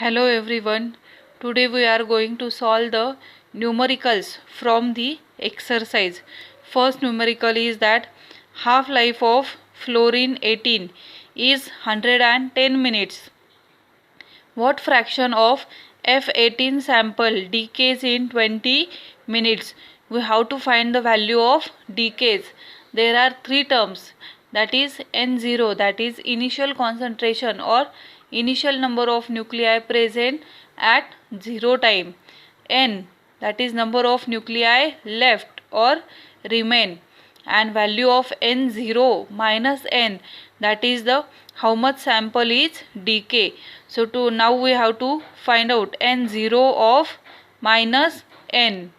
Hello everyone. Today we are going to solve the numericals from the exercise. First numerical is that half-life of fluorine 18 is 110 minutes. What fraction of F18 sample decays in 20 minutes? We have to find the value of decays. There are three terms, that is N0, that is initial concentration or initial number of nuclei present at 0 time. N, that is number of nuclei left or remain, and value of N0 minus N, that is the how much sample is decay. So now we have to find out N0 of minus N.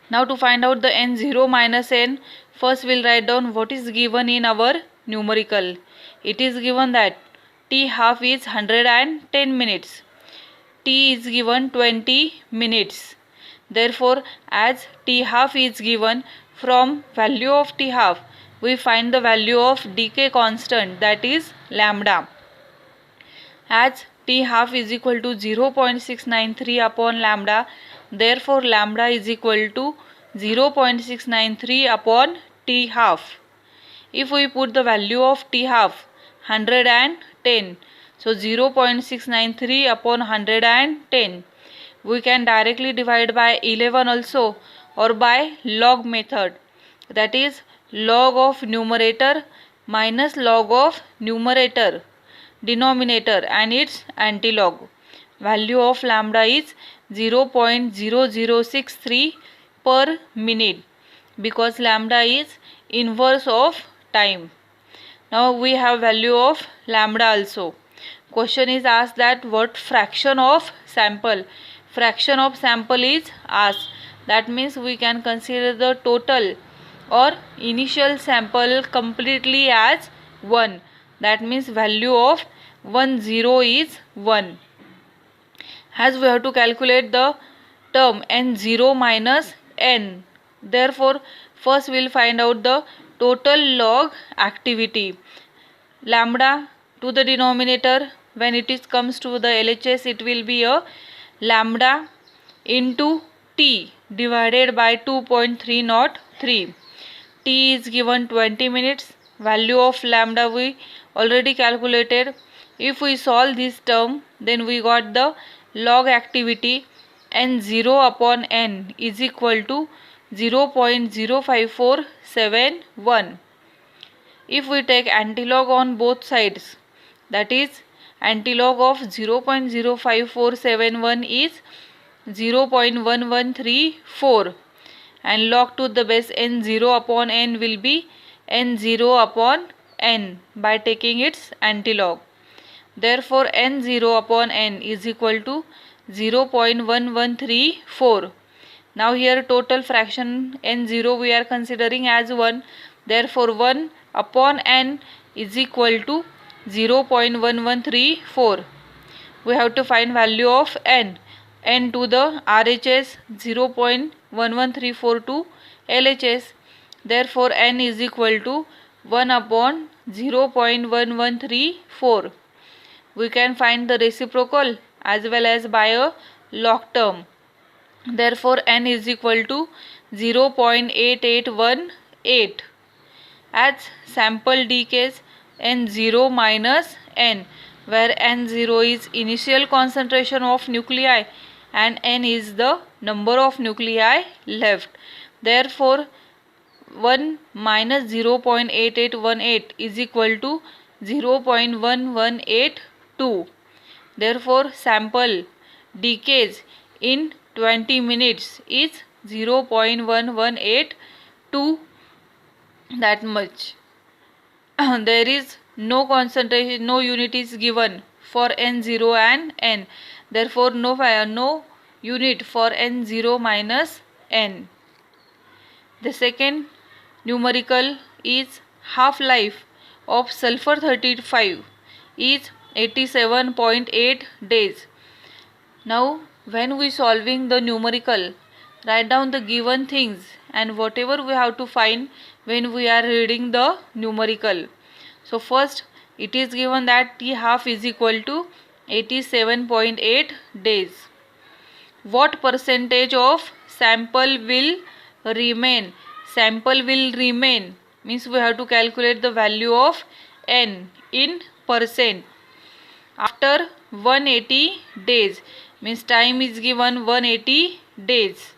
Now to find out the N0 minus N, first we'll write down what is given in our numerical. It is given that T half is 110 minutes. T is given 20 minutes. Therefore, as T half is given, from value of T half, we find the value of decay constant, that is lambda. As T half is equal to 0.693 upon lambda, therefore lambda is equal to 0.693 upon T half. If we put the value of T half 110, so 0.693 upon 110, we can directly divide by 11 also, or by log method, that is log of numerator minus log of numerator denominator and its antilog. Value of lambda is 0.0063 per minute, because lambda is inverse of time. Now we have value of lambda also. Question is asked that what fraction of sample? Fraction of sample is asked. That means we can consider the total or initial sample completely as 1. That means value of 10 is 1. As we have to calculate the term N0 minus N. Therefore, first we will find out the total log activity. Lambda to the denominator, when it comes to the LHS, it will be a lambda into T divided by 2.303. T is given 20 minutes. Value of lambda we already calculated. If we solve this term, then we got the log activity N0 upon N is equal to 0.05471. If we take antilog on both sides, that is antilog of 0.05471 is 0.1134, and log to the base N0 upon N will be N0 upon N by taking its antilog. Therefore, N0 upon N is equal to 0.1134. Now here total fraction N0 we are considering as 1. Therefore, 1 upon N is equal to 0.1134. We have to find value of N. N to the RHS 0.1134 to LHS. Therefore, N is equal to 1 upon 0.1134. We can find the reciprocal as well as by a log term. Therefore, N is equal to 0.8818. As sample decays, N0 minus N, where N0 is initial concentration of nuclei and N is the number of nuclei left. Therefore, 1 minus 0.8818 is equal to 0.1182. Therefore, sample decays in 20 minutes is 0.1182, that much. There is no concentration, no unit is given for N0 and N. Therefore, no unit for N0 minus N. The second numerical is half-life of sulfur 35 is 87.8 days. Now, when we solving the numerical, write down the given things and whatever we have to find when we are reading the numerical. So first it is given that T half is equal to 87.8 days. What percentage of sample will remain? Sample will remain means we have to calculate the value of n in percent. After 180 days means time is given 180 days.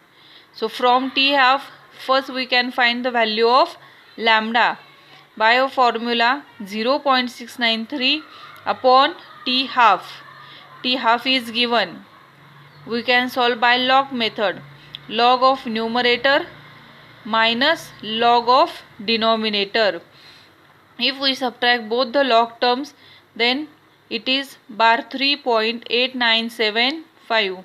So from t half, first we can find the value of lambda by a formula 0.693 upon t half. T half is given. We can solve by log method. Log of numerator minus log of denominator. If we subtract both the log terms, then it is bar 3.8975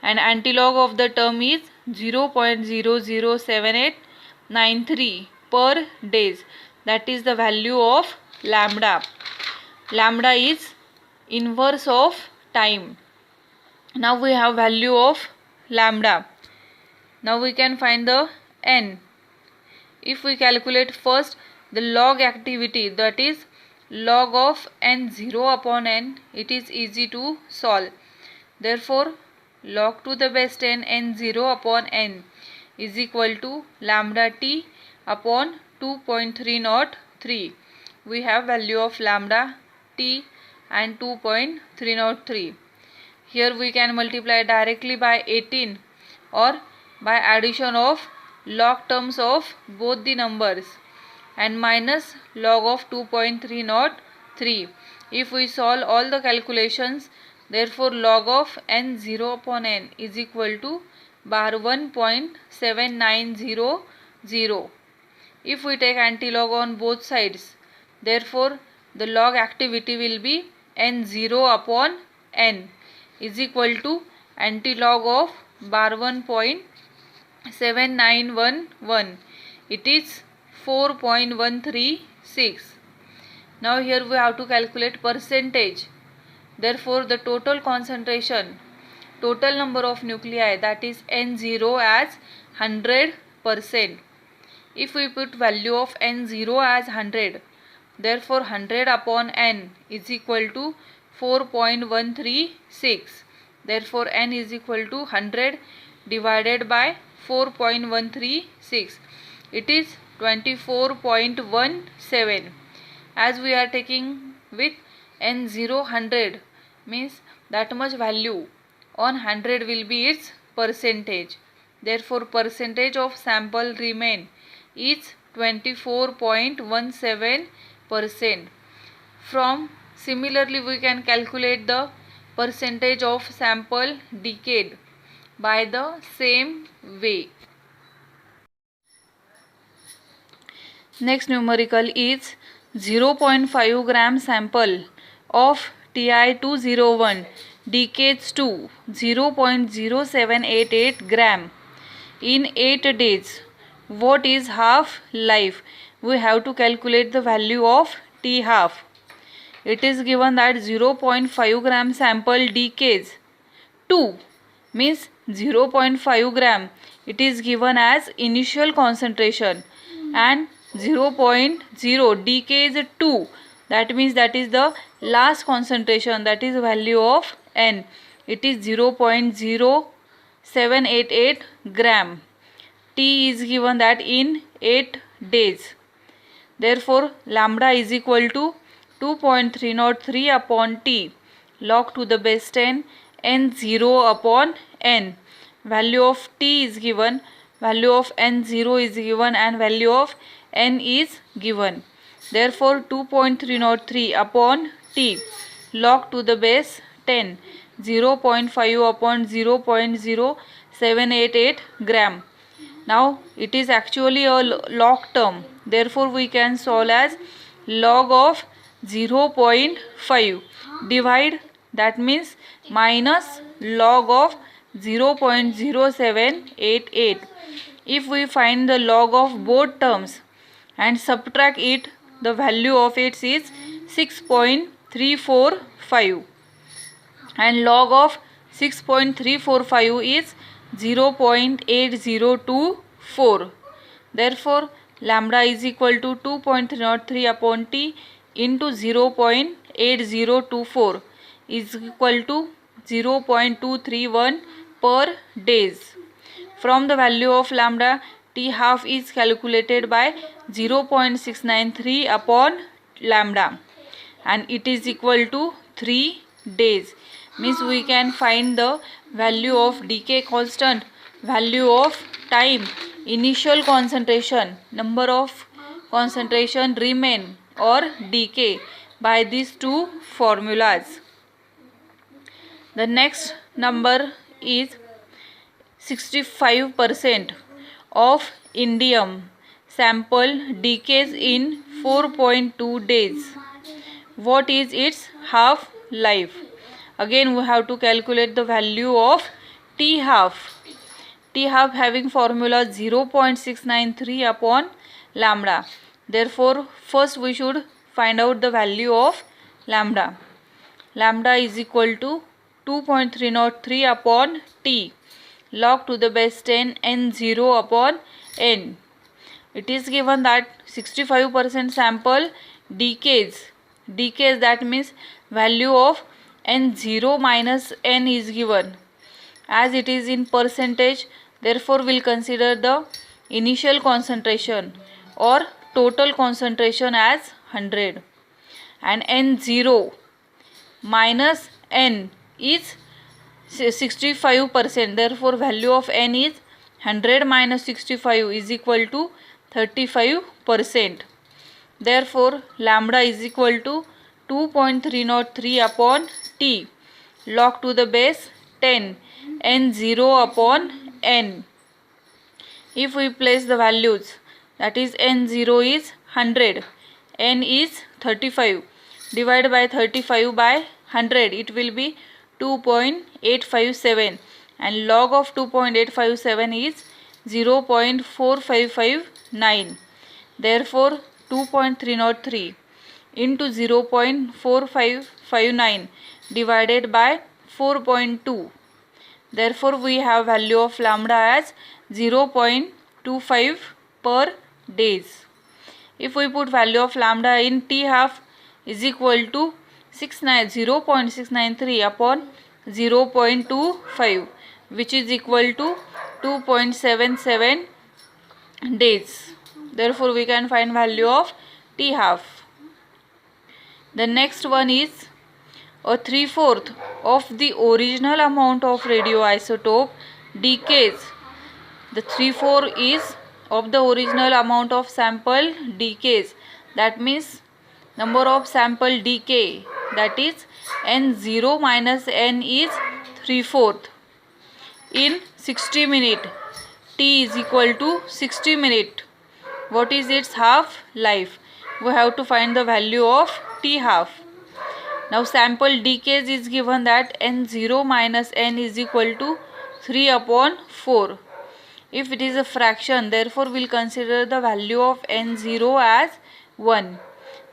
and antilog of the term is 0.007893 per days. That is the value of lambda. Lambda is inverse of time. Now we have value of lambda. Now we can find the n. If we calculate first the log activity, that is log of n0 upon n, it is easy to solve. Therefore log to the base 10 n0 upon n is equal to lambda t upon 2.303. We have value of lambda t and 2.303. Here we can multiply directly by 18 or by addition of log terms of both the numbers and minus log of 2.303. If we solve all the calculations, therefore log of n0 upon n is equal to bar 1.7900. If we take antilog on both sides, therefore the log activity will be n0 upon n is equal to antilog of bar 1.7911. It is 4.136. Now here we have to calculate percentage. Therefore the total concentration, total number of nuclei, that is n0 as 100%. If we put value of n0 as 100, therefore 100 upon n is equal to 4.136. Therefore n is equal to 100 divided by 4.136. It is 24.17. As we are taking with n0 100 means that much value on 100 will be its percentage. Therefore percentage of sample remain is 24.17%. From similarly we can calculate the percentage of sample decayed by the same way. Next numerical is 0.5 gram sample of Ti201 decays to 0.0788 gram in 8 days. What is half life? We have to calculate the value of T half. It is given that 0.5 gram sample decays to means 0.5 gram. It is given as initial concentration and 0.0 decays to, that means that is the last concentration, that is value of n. It is 0.0788 gram. T is given that in 8 days. Therefore lambda is equal to 2.303 upon t log to the base 10 n0 upon n. Value of t is given, value of n0 is given and value of n is given. Therefore 2.303 upon t log to the base 10, 0.5 upon 0.0788 gram. Now it is actually a log term, therefore we can solve as log of 0.5 divide, that means minus log of 0.0788. If we find the log of both terms and subtract it, the value of it is 6.345 and log of 6.345 is 0.8024. Therefore lambda is equal to 2.303 upon t into 0.8024 is equal to 0.231 per days. From the value of lambda, t half is calculated by 0.693 upon lambda, and it is equal to 3 days. Means we can find the value of decay constant, value of time, initial concentration, number of concentration remain or decay by these two formulas. The next number is 65% of indium sample decays in 4.2 days. What is its half life? Again we have to calculate the value of T half. T half having formula 0.693 upon lambda. Therefore first we should find out the value of lambda. Lambda is equal to 2.303 upon T, log to the base 10 n0 upon n. It is given that 65% sample decays, that means value of n0 minus n is given. As it is in percentage, therefore we will consider the initial concentration or total concentration as 100, and n0 minus n is 65%. Therefore value of n is 100 minus 65 is equal to 35%. Therefore lambda is equal to 2.303 upon T, log to the base 10 n0 upon n. If we place the values, that is n0 is 100, n is 35, divide by 35 by 100, it will be 2.857, and log of 2.857 is 0.4559. Therefore 2.303 into 0.4559 divided by 4.2. Therefore we have value of lambda as 0.25 per days. If we put value of lambda in T half is equal to 0.693 upon 0.25, which is equal to 2.77 days. Therefore we can find value of T half. The next one is a 3/4 of the original amount of radioisotope decays. The 3/4 is of the original amount of sample decays. That means number of sample decay, that is n0 minus n is 3/4 in 60 minutes. T is equal to 60 minutes. What is its half life? We have to find the value of T half. Now sample decays is given that n0 minus n is equal to 3 upon 4. If it is a fraction, therefore we will consider the value of n0 as 1.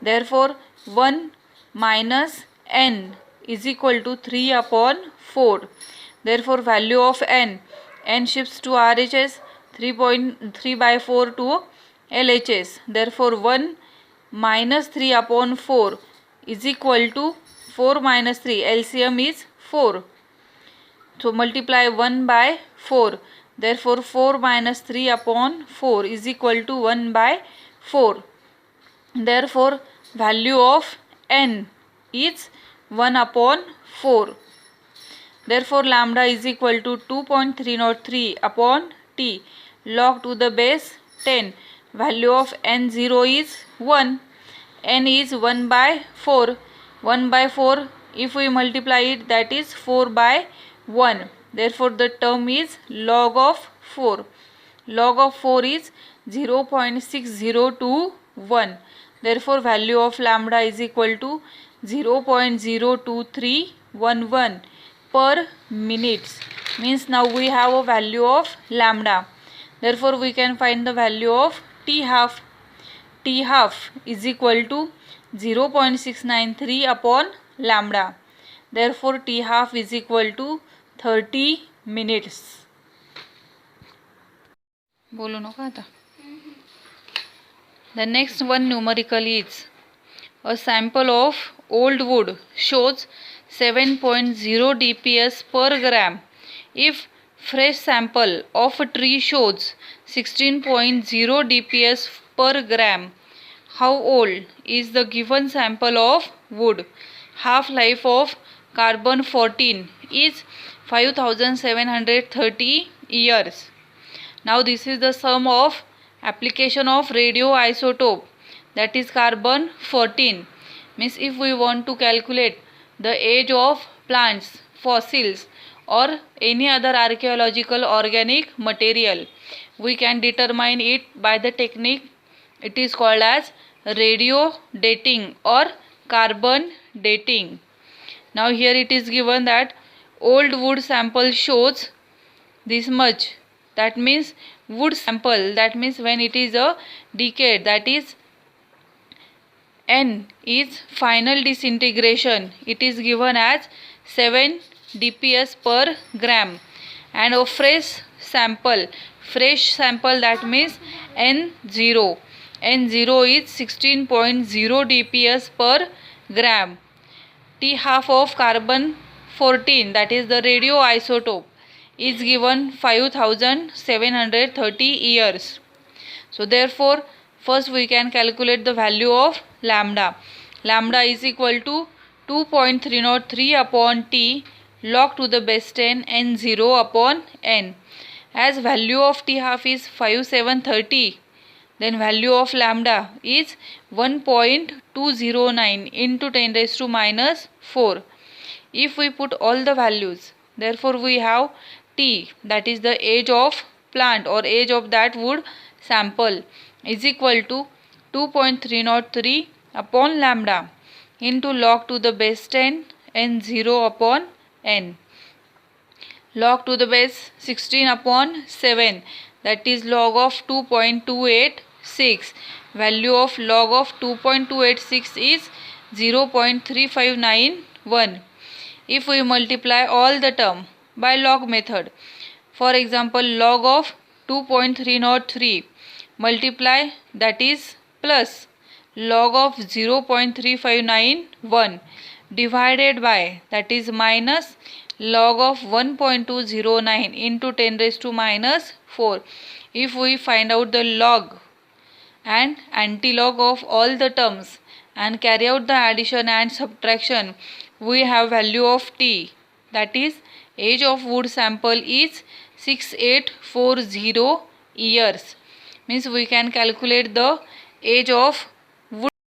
Therefore 1 minus n is equal to 3 upon 4. Therefore value of n shifts to RHS, 3.3 by 4 to LHS. Therefore 1 minus 3 upon 4 is equal to 4 minus 3. LCM is 4. So multiply 1 by 4. Therefore 4 minus 3 upon 4 is equal to 1 by 4. Therefore value of n is 1 upon 4. Therefore lambda is equal to 2.303 upon T, log to the base 10. Value of n0 is 1. N is 1 by 4. 1 by 4, if we multiply it, that is 4 by 1. Therefore the term is log of 4. Log of 4 is 0.6021. Therefore value of lambda is equal to 0.02311 per minutes. Means now we have a value of lambda. Therefore we can find the value of T half. T half is equal to 0.693 upon lambda. Therefore T half is equal to 30 minutes. बोलो नको आता. The next one numerical is a sample of old wood shows 7.0 dps per gram. If fresh sample of a tree shows 16.0 dps per gram, how old is the given sample of wood? Half-life of carbon-14 is 5730 years. Now this is the sum of application of radioisotope, that is carbon-14. Means if we want to calculate the age of plants, fossils or any other archaeological organic material, we can determine it by the technique. It is called as radio dating or carbon dating. Now here it is given that old wood sample shows this much. That means wood sample, that means when it is a decade, that is N is final disintegration. It is given as 7 dps per gram. And a fresh sample that means N0. N0 is 16.0 dps per gram. T half of carbon 14, that is the radioisotope, is given 5730 years. So therefore first we can calculate the value of lambda. Lambda is equal to 2.303 upon T log to the base 10 N0 upon N. As value of T half is 5730, then value of lambda is 1.209 into 10 raised to minus 4. If we put all the values, therefore we have T, that is the age of plant or age of that wood sample, is equal to 2.303 upon lambda into log to the base 10 N0 upon N. Log to the base 16 upon 7, that is log of 2.286. Value of log of 2.286 is 0.3591. If we multiply all the term by log method, for example log of 2.303 multiply, that is plus log of 0.3591 divided by, that is minus log of 1.209 into 10 raised to minus 4. If we find out the log and antilog of all the terms and carry out the addition and subtraction, we have value of T, that is age of wood sample is 6840 years. Means we can calculate the age of